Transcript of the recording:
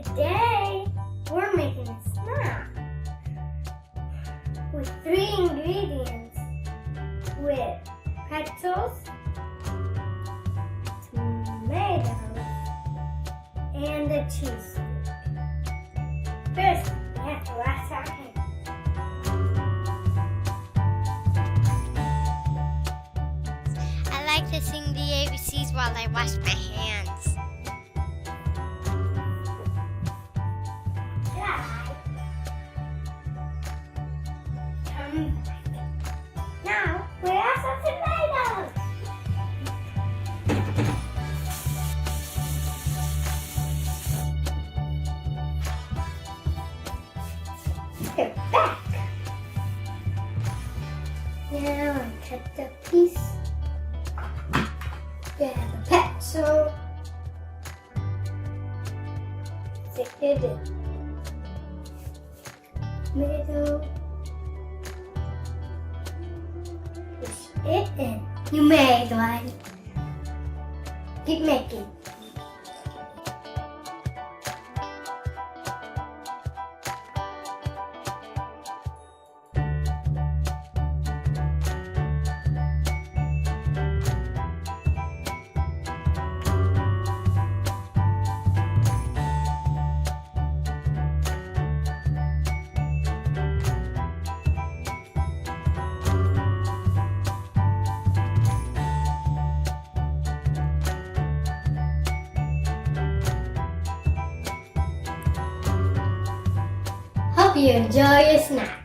Today, we're making a snack with 3 ingredients, with pretzels, tomatoes, and the cheese stick. First, we have to wash our hands. I like to sing the ABCs while I wash my hands. Now, we have some tomatoes. Get back. Now, I cut the piece. Get the pretzel. Stick it in. Tomato. Push it in. You made one. Keep making. Hope you enjoy your snack.